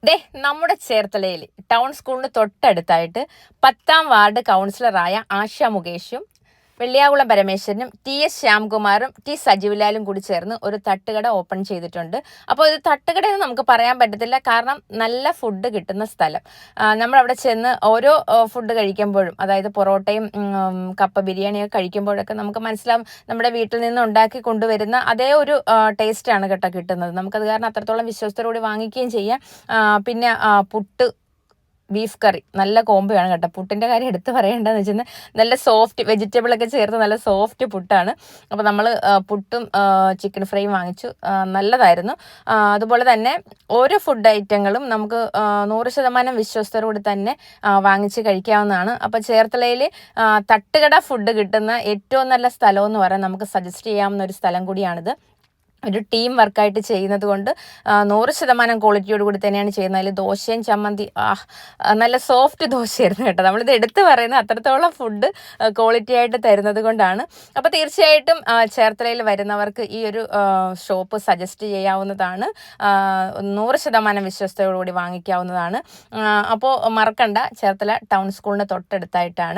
ദേ നമ്മുടെ ചേർത്തലയിൽ ടൗൺ സ്കൂളിന് തൊട്ടടുത്തായിട്ട് 10ാം വാർഡ് കൗൺസിലറായ ആശ മുകേഷും വെള്ളിയാകുളം പരമേശ്വരനും TS ശ്യാംകുമാറും T സജീവ്ലാലും കൂടി ചേർന്ന് ഒരു തട്ടുകട ഓപ്പൺ ചെയ്തിട്ടുണ്ട്. അപ്പോൾ ഇത് തട്ടുകടയെന്ന് നമുക്ക് പറയാൻ പറ്റത്തില്ല, കാരണം നല്ല ഫുഡ് കിട്ടുന്ന സ്ഥലം. നമ്മളവിടെ ചെന്ന് ഓരോ ഫുഡ് കഴിക്കുമ്പോഴും, അതായത് പൊറോട്ടയും കപ്പ ബിരിയാണിയൊക്കെ കഴിക്കുമ്പോഴൊക്കെ നമുക്ക് മനസ്സിലാവും നമ്മുടെ വീട്ടിൽ നിന്ന് ഉണ്ടാക്കി കൊണ്ടുവരുന്ന അതേ ഒരു ടേസ്റ്റാണ് കേട്ടോ കിട്ടുന്നത്. നമുക്കത് കാരണം അത്രത്തോളം വിശ്വസ്തരോട് വാങ്ങിക്കുകയും ചെയ്യാം. പിന്നെ പുട്ട് ബീഫ് കറി നല്ല കോംബോയാണ് കേട്ടോ. പുട്ടിൻ്റെ കാര്യം എടുത്ത് പറയേണ്ടതെന്ന് വെച്ചാൽ നല്ല സോഫ്റ്റ് വെജിറ്റബിളൊക്കെ ചേർത്ത് നല്ല സോഫ്റ്റ് പുട്ടാണ്. അപ്പോൾ നമ്മൾ പുട്ടും ചിക്കൻ ഫ്രൈയും വാങ്ങിച്ചു, നല്ലതായിരുന്നു. അതുപോലെ തന്നെ ഓരോ ഫുഡ് ഐറ്റങ്ങളും നമുക്ക് 100% വിശ്വസ്തരോട് തന്നെ വാങ്ങിച്ച് കഴിക്കാവുന്നതാണ്. അപ്പോൾ ചേർത്തലയിൽ തട്ടുകട ഫുഡ് കിട്ടുന്ന ഏറ്റവും നല്ല സ്ഥലമെന്ന് പറയാൻ നമുക്ക് സജസ്റ്റ് ചെയ്യാവുന്ന ഒരു സ്ഥലം കൂടിയാണിത്. ഒരു ടീം വർക്കായിട്ട് ചെയ്യുന്നത് കൊണ്ട് 100% ക്വാളിറ്റിയോട് കൂടി തന്നെയാണ് ചെയ്യുന്നത്. അതിൽ ദോശയും ചമ്മന്തി നല്ല സോഫ്റ്റ് ദോശയായിരുന്നു കേട്ടോ. നമ്മളിത് എടുത്ത് പറയുന്നത് അത്രത്തോളം ഫുഡ് ക്വാളിറ്റി ആയിട്ട് തരുന്നത് കൊണ്ടാണ്. അപ്പോൾ തീർച്ചയായിട്ടും ചേർത്തലയിൽ വരുന്നവർക്ക് ഈ ഒരു ഷോപ്പ് സജസ്റ്റ് ചെയ്യാവുന്നതാണ്. 100% വിശ്വസ്തയോടുകൂടി വാങ്ങിക്കാവുന്നതാണ്. അപ്പോൾ മറക്കണ്ട, ചേർത്തല ടൗൺ സ്കൂളിന് തൊട്ടടുത്തായിട്ടാണ്.